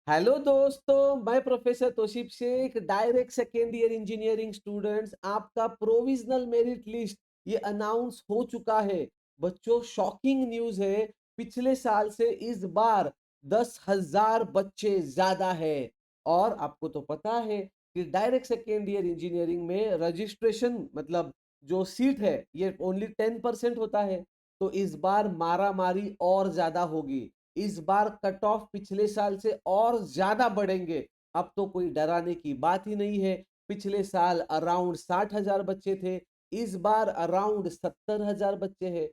Hello दोस्तों, मैं professor Toshib Shaikh, direct second year engineering students. आपका प्रोविजनल मेरिट लिस्ट ये अनाउंस हो चुका है। बच्चों, शॉकिंग न्यूज है। पिछले साल से इस बार 10,000 बच्चे ज्यादा है। और आपको तो पता है कि डायरेक्ट सेकेंड ईयर इंजीनियरिंग में रजिस्ट्रेशन मतलब जो सीट है ये ओनली 10% होता है। तो इस बार मारा मारी और ज्यादा होगी। इस बार कट ऑफ पिछले साल से और ज्यादा बढ़ेंगे। अब तो कोई डराने की बात ही नहीं है। पिछले साल अराउंड 60,000 बच्चे थे। इस बार अराउंड 70,000 बच्चे हैं।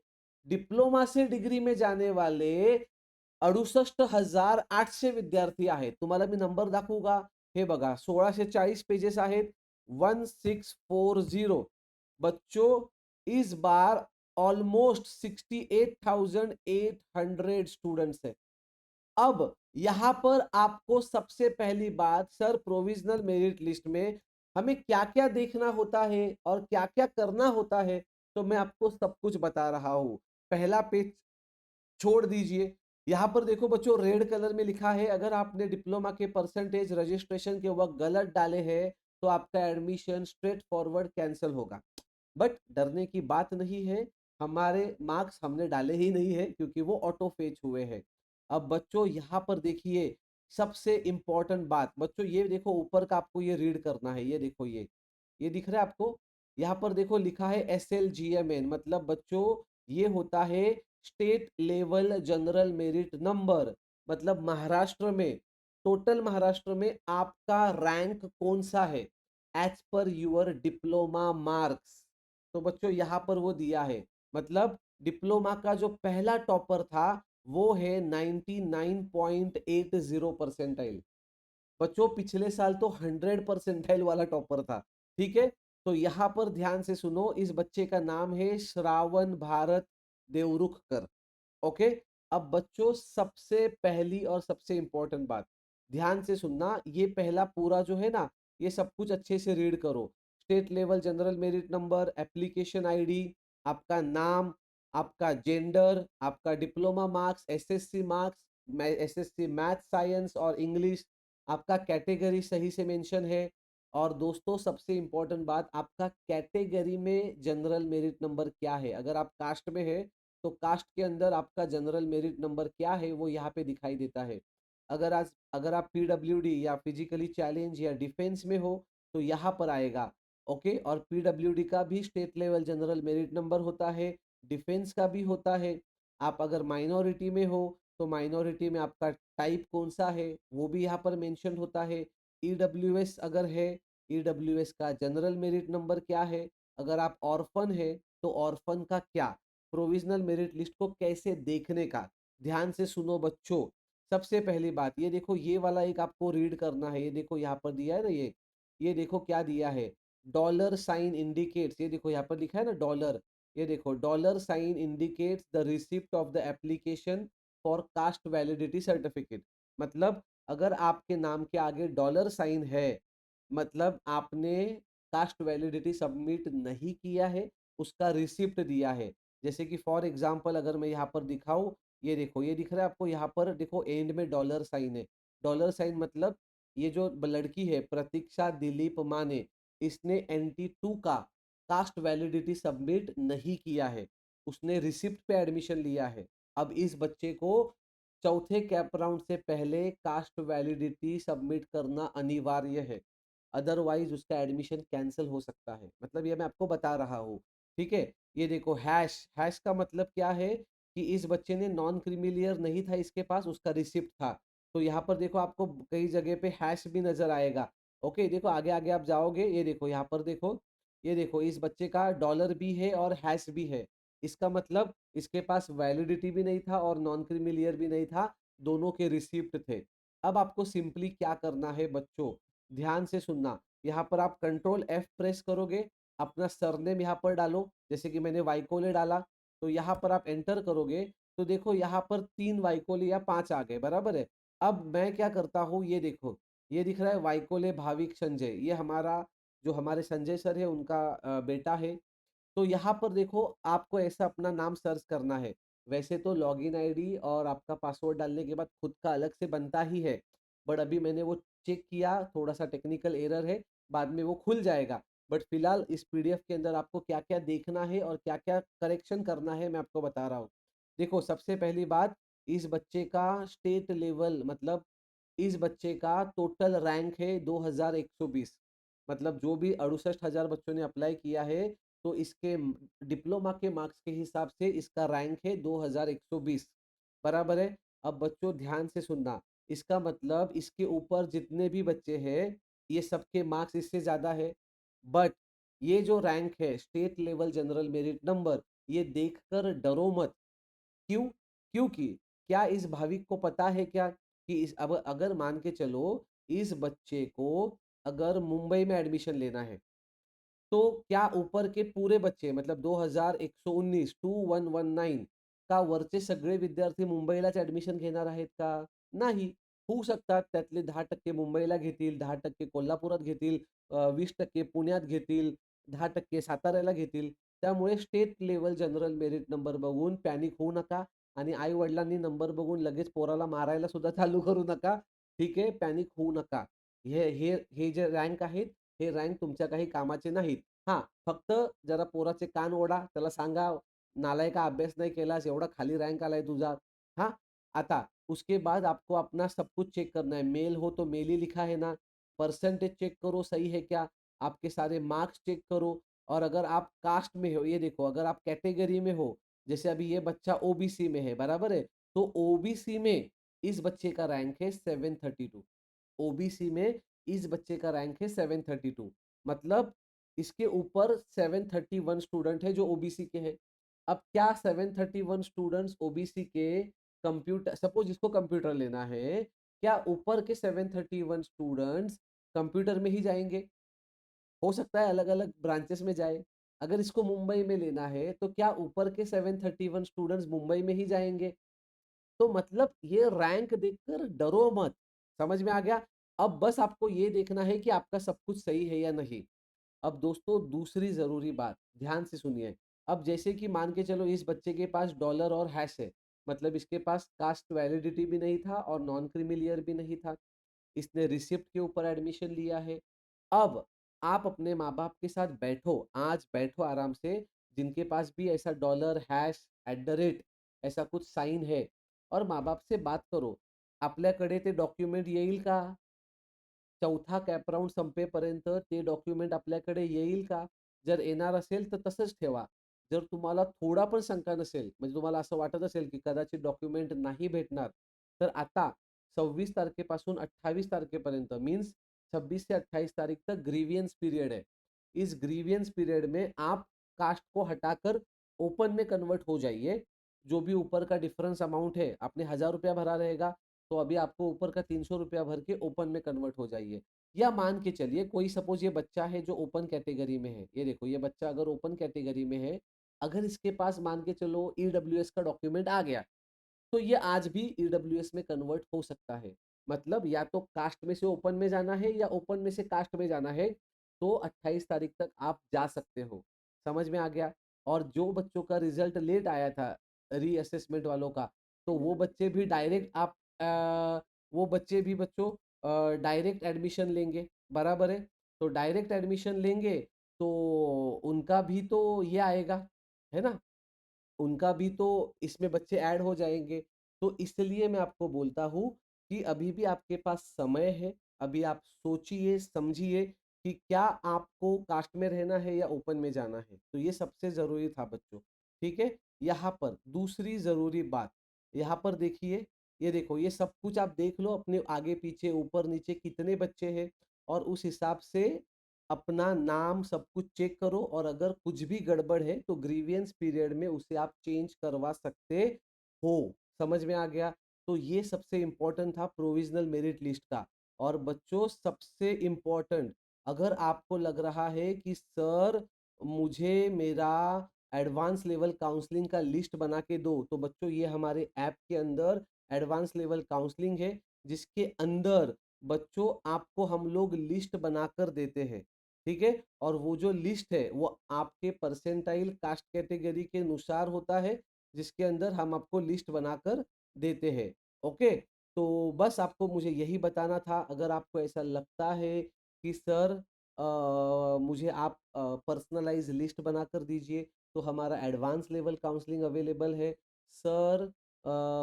डिप्लोमा से डिग्री में जाने वाले 68,800 विद्यार्थी आहेत। तुम्हाला मी नंबर दाखवू का? हे बघा, 1640 पेजेस आहेत। 1640 बच्चों, इस बार ऑलमोस्ट 68,800 स्टूडेंट्स है। अब यहां पर आपको सबसे पहली बात, सर प्रोविजनल मेरिट लिस्ट में हमें क्या क्या देखना होता है और क्या क्या करना होता है, तो मैं आपको सब कुछ बता रहा हूं। पहला पेज छोड़ दीजिए। यहां पर देखो बच्चों, रेड कलर में लिखा है, अगर आपने डिप्लोमा के परसेंटेज रजिस्ट्रेशन के वक्त गलत डाले हैं तो आपका एडमिशन स्ट्रेट फॉरवर्ड कैंसिल होगा। बट डरने की बात नहीं है। हमारे मार्क्स हमने डाले ही नहीं है क्योंकि वो ऑटो फेच हुए हैं। अब बच्चों यहाँ पर देखिए, सबसे इंपॉर्टेंट बात बच्चों, ये देखो ऊपर का आपको ये रीड करना है। ये देखो, ये दिख रहा है आपको? यहाँ पर देखो लिखा है SLGMN, मतलब बच्चों ये होता है state level general merit number. मतलब महाराष्ट्र में, टोटल महाराष्ट्र में आपका रैंक कौन सा है as per your diploma marks. तो बच्चों यहाँ पर वो दिया है। मतलब डिप्लोमा का जो पहला टॉपर था वो है 99.80 परसेंटाइल। बच्चों पिछले साल तो 100 परसेंटाइल वाला टॉपर था। ठीक है, तो यहाँ पर ध्यान से सुनो। इस बच्चे का नाम है श्रावण भारत देवरुखकर। ओके। अब बच्चों सबसे पहली और सबसे इंपॉर्टेंट बात, ध्यान से सुनना। ये पहला पूरा जो है ना, ये सब कुछ अच्छे से रीड करो। State level general merit number, application ID, आपका नाम, आपका जेंडर, आपका diploma marks, SSC marks, SSC math science और इंग्लिश, आपका कैटेगरी सही से मेंशन है। और दोस्तों सबसे इंपॉर्टेंट बात, आपका कैटेगरी में जनरल मेरिट नंबर क्या है। अगर आप कास्ट में है तो कास्ट के अंदर आपका जनरल मेरिट नंबर क्या है वो यहाँ पे दिखाई देता है। अगर आप पीडब्ल्यूडी या फिजिकली चैलेंज या डिफेंस में हो तो यहाँ पर आएगा। ओके। और पीडब्ल्यूडी का भी state level general merit number होता है, डिफेंस का भी होता है। आप अगर माइनॉरिटी में हो तो माइनॉरिटी में आपका टाइप कौन सा है वो भी यहाँ पर मेंशन होता है। ईडब्ल्यूएस अगर है, ईडब्ल्यूएस का जनरल मेरिट नंबर क्या है। अगर आप ऑर्फन है तो ऑर्फन का क्या। प्रोविजनल मेरिट लिस्ट को कैसे देखने का, ध्यान से सुनो बच्चों। सबसे पहली बात ये देखो, ये वाला एक आपको रीड करना है। ये देखो यहाँ पर दिया है ना, ये देखो क्या दिया है। डॉलर साइन इंडिकेट्स, ये देखो यहाँ पर लिखा है ना डॉलर। ये देखो, dollar sign indicates the receipt of the application for caste validity certificate. मतलब अगर आपके नाम के आगे डॉलर साइन है, मतलब आपने कास्ट वैलिडिटी सबमिट नहीं किया है, उसका रिसिप्ट दिया है। जैसे कि फॉर एग्जांपल अगर मैं यहाँ पर दिखाऊं, ये देखो, ये दिख रहा है आपको? यहाँ पर देखो एंड में डॉलर साइन है। डॉलर साइन मतलब ये जो लड़की है प्रतीक्षा दिलीप माने, इसने NT2 का कास्ट वैलिडिटी सबमिट नहीं किया है, उसने रिसिप्ट पे एडमिशन लिया है। अब इस बच्चे को चौथे कैप राउंड से पहले कास्ट वैलिडिटी सबमिट करना अनिवार्य है, अदरवाइज उसका एडमिशन कैंसिल हो सकता है। मतलब ये मैं आपको बता रहा हूँ। ठीक है। ये देखो, हैश हैश का मतलब क्या है कि इस बच्चे ने नॉन क्रीमिलियर नहीं था इसके पास, उसका रिसिप्ट था। तो यहाँ पर देखो आपको कई जगह पे हैश भी नजर आएगा। ओके, देखो आगे आगे आप जाओगे, ये देखो यहाँ पर देखो, ये देखो इस बच्चे का डॉलर भी है और हैश भी है। इसका मतलब इसके पास वैलिडिटी भी नहीं था और नॉन क्रीमिलियर भी नहीं था, दोनों के रिसिप्ट थे। अब आपको सिंपली क्या करना है बच्चों, ध्यान से सुनना। यहाँ पर आप कंट्रोल F प्रेस करोगे, अपना सरनेम यहाँ पर डालो, जैसे कि मैंने वाइकोले डाला। तो यहाँ पर आप एंटर करोगे तो देखो यहाँ पर 3 वाइकोले या 5 आ गए, बराबर है। अब मैं क्या करता हूँ, ये देखो, ये दिख रहा है वाइकोले भाविक संजय, ये हमारा जो हमारे संजय सर है उनका बेटा है। तो यहाँ पर देखो आपको ऐसा अपना नाम सर्च करना है। वैसे तो लॉगिन आईडी और आपका पासवर्ड डालने के बाद खुद का अलग से बनता ही है, बट अभी मैंने वो चेक किया, थोड़ा सा टेक्निकल एरर है, बाद में वो खुल जाएगा। बट फिलहाल इस पीडीएफ के अंदर आपको क्या क्या देखना है और क्या क्या करेक्शन करना है मैं आपको बता रहा हूँ। देखो, सबसे पहली बात, इस बच्चे का स्टेट लेवल, मतलब इस बच्चे का टोटल रैंक है 2120। मतलब जो भी 68,000 बच्चों ने अप्लाई किया है, तो इसके डिप्लोमा के मार्क्स के हिसाब से इसका रैंक है 2120। बराबर है। अब बच्चों ध्यान से सुनना, इसका मतलब इसके ऊपर जितने भी बच्चे हैं, ये सबके मार्क्स इससे ज़्यादा है। बट ये जो रैंक है state level general merit number, ये देखकर डरो मत। क्यों? क्योंकि क्या इस भाविक को पता है क्या कि इस अब अगर मान के चलो, इस बच्चे को अगर मुंबई में एडमिशन लेना है, तो क्या ऊपर के पूरे बच्चे, मतलब 2119 2119 का वरचे सगळे विद्यार्थी मुंबईलाच ऍडमिशन घेणार आहेत का? नाही. होऊ शकतात त्यातले 10% मुंबईला घेतील, 10% कोल्हापुरात घेतील, 20% पुण्यात घेतील, 10% साताऱ्याला घेतील. त्यामुळे state level general merit number बघून पॅनिक होऊ नका आणि आई वडिलांनी नंबर बघून लगेच पोराला मारायला सुद्धा चालू करू नका. ठीक आहे, पॅनिक होऊ नका. हे हे हे जे रँक आहेत, हे रँक तुमच्या काही कामाचे नाहीत. हां, फक्त जरा पोराचे कान ओढा, त्याला सांगा, "नालायका अभ्यास नहीं केलास, एवढा खाली रैंक आला है तुझा." हाँ, आता उसके बाद आपको अपना सब कुछ चेक करना है। मेल हो तो मेल ही लिखा है ना, परसेंटेज चेक करो सही है क्या, आपके सारे मार्क्स चेक करो। और अगर आप कास्ट में हो, ये देखो, अगर आप कैटेगरी में हो, जैसे अभी ये बच्चा ओबीसी में है, बराबर है? तो ओबीसी में इस बच्चे का रैंक है 732। ओबीसी में इस बच्चे का रैंक है 732। मतलब इसके ऊपर 731 स्टूडेंट है जो ओबीसी के हैं। अब क्या 731 स्टूडेंट्स ओबीसी के कंप्यूटर, सपोज इसको कंप्यूटर लेना है, क्या ऊपर के 731 स्टूडेंट्स कंप्यूटर में ही जाएंगे? हो सकता है अलग अलग ब्रांचेस में जाए। अगर इसको मुंबई में लेना है, तो क्या ऊपर के 731 स्टूडेंट्स मुंबई में ही जाएंगे? तो मतलब ये रैंक देखकर डरो मत। समझ में आ गया? अब बस आपको ये देखना है कि आपका सब कुछ सही है या नहीं। अब दोस्तों, दूसरी ज़रूरी बात, ध्यान से सुनिए। अब जैसे कि मान के चलो, इस बच्चे के पास डॉलर और हैश है, मतलब इसके पास कास्ट वैलिडिटी भी नहीं था और नॉन क्रीमिलियर भी नहीं था। इसने रिसिप्ट के ऊपर एडमिशन लिया है। अब आप अपने माँ-बाप के साथ बैठो, आज बैठो आराम से, जिनके पास भी ऐसा dollar, hash, at the rate ऐसा कुछ साइन है, और माँ-बाप से बात करो. आपल्याकडे ते डॉक्युमेंट येईल का? चौथा कॅप राउंड संपेपर्यंत ते डॉक्युमेंट आपल्याकडे येईल का? जर येणार असेल तर तसंच ठेवा. जर तुम्हाला थोडा पण शंका नसेल, म्हणजे तुम्हाला असं वाटत असेल की कदाचित डॉक्युमेंट नाही भेटणार, तर आता 26 तारखेपासून 28 तारखेपर्यंत, मीन्स 26 से 28 तारीख तक ग्रीवियंस पीरियड है. इस ग्रीवियंस पीरियड में आप कास्ट को हटाकर ओपन में कन्वर्ट हो जाइए. जो भी ऊपर का डिफरेंस अमाउंट है, आपने 1000 रुपया भरा रहेगा, तो अभी आपको ऊपर का 300 रुपया भर के ओपन में कन्वर्ट हो जाइए। या मान के चलिए, कोई सपोज ये बच्चा है जो ओपन कैटेगरी में है, ये देखो, ये बच्चा अगर ओपन कैटेगरी में है, अगर इसके पास मान के चलो ईडब्ल्यूएस का डॉक्यूमेंट आ गया, तो ये आज भी ईडब्ल्यूएस में कन्वर्ट हो सकता है। मतलब या तो कास्ट में से ओपन में जाना है या ओपन में से कास्ट में जाना है, तो 28 तारीख तक आप जा सकते हो। समझ में आ गया? और जो बच्चों का रिजल्ट लेट आया था, रीअसेसमेंट वालों का, तो वो बच्चे भी डायरेक्ट आप वो बच्चे भी बच्चों डायरेक्ट एडमिशन लेंगे, बराबर है? तो डायरेक्ट एडमिशन लेंगे, तो उनका भी तो ये आएगा, है ना? उनका भी तो इसमें बच्चे ऐड हो जाएँगे। तो इसलिए मैं आपको बोलता हूँ कि अभी भी आपके पास समय है। अभी आप सोचिए, समझिए कि क्या आपको कास्ट में रहना है या ओपन में जाना है। तो ये सबसे ज़रूरी था बच्चों, ठीक है? यहाँ पर दूसरी ज़रूरी बात, यहाँ पर देखिए, ये देखो, ये सब कुछ आप देख लो अपने आगे-पीछे, ऊपर-नीचे कितने बच्चे हैं, और उस हिसाब से अपना नाम सब कुछ चेक करो, और अगर कुछ भी गड़बड़ है तो ग्रीवियंस पीरियड में उसे आप चेंज करवा सकते हो। समझ में आ गया? तो ये सबसे इम्पोर्टेंट था प्रोविजनल मेरिट लिस्ट का। और बच्चों, सबसे इम्पोर्टेंट, अगर आपको लग रहा है कि सर मुझे मेरा एडवांस लेवल काउंसलिंग का लिस्ट बना के दो, तो बच्चों ये हमारे ऐप के अंदर एडवांस लेवल काउंसलिंग है, जिसके अंदर बच्चों आपको हम लोग लिस्ट बनाकर देते हैं। ठीक है? और वो जो लिस्ट है वो आपके परसेंटाइल कास्ट कैटेगरी के अनुसार होता है, जिसके अंदर हम आपको लिस्ट बनाकर देते हैं। ओके? तो बस आपको मुझे यही बताना था। अगर आपको ऐसा लगता है कि सर मुझे आप पर्सनलाइज़ लिस्ट बनाकर दीजिए, तो हमारा एडवांस लेवल काउंसलिंग अवेलेबल है। सर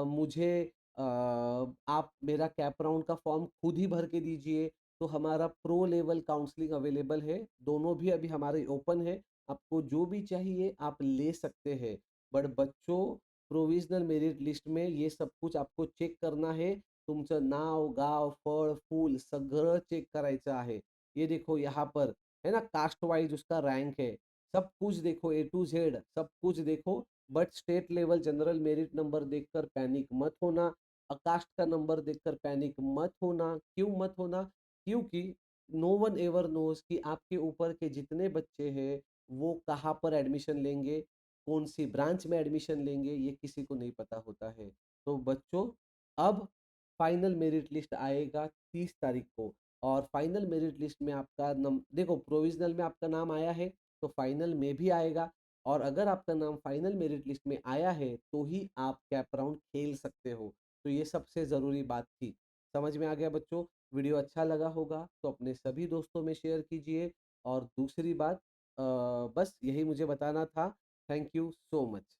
मुझे आप मेरा कैप राउंड का फॉर्म खुद ही भर के दीजिए, तो हमारा प्रो लेवल काउंसलिंग अवेलेबल है। दोनों भी अभी हमारे ओपन है। आपको जो भी चाहिए आप ले सकते हैं। बट बच्चों, प्रोविजनल मेरिट लिस्ट में ये सब कुछ आपको चेक करना है. तुमचं नाव, गाव, फळ, फूल सगळं चेक करायचं आहे. ये देखो यहाँ पर है ना, कास्ट वाइज उसका रैंक है. सब कुछ देखो, ए टू जेड सब कुछ देखो. But state level general merit number देखकर पैनिक मत होना. कास्ट का नंबर देखकर पैनिक मत होना. क्यों मत होना? क्योंकि नो वन एवर नोज कि आपके ऊपर के जितने बच्चे हैं वो कहाँ पर एडमिशन लेंगे, कौन सी ब्रांच में एडमिशन लेंगे, ये किसी को नहीं पता होता है. तो बच्चों, अब फाइनल मेरिट लिस्ट आएगा 30 तारीख को. और फाइनल मेरिट लिस्ट में आपका देखो, प्रोविजनल में आपका नाम आया है तो फाइनल में भी आएगा. और अगर आपका नाम फाइनल मेरिट लिस्ट में आया है तो ही आप कैप राउंड खेल सकते हो. तो ये सबसे ज़रूरी बात थी. समझ में आ गया बच्चों? वीडियो अच्छा लगा होगा तो अपने सभी दोस्तों में शेयर कीजिए. और दूसरी बात, बस यही मुझे बताना था. Thank you so much.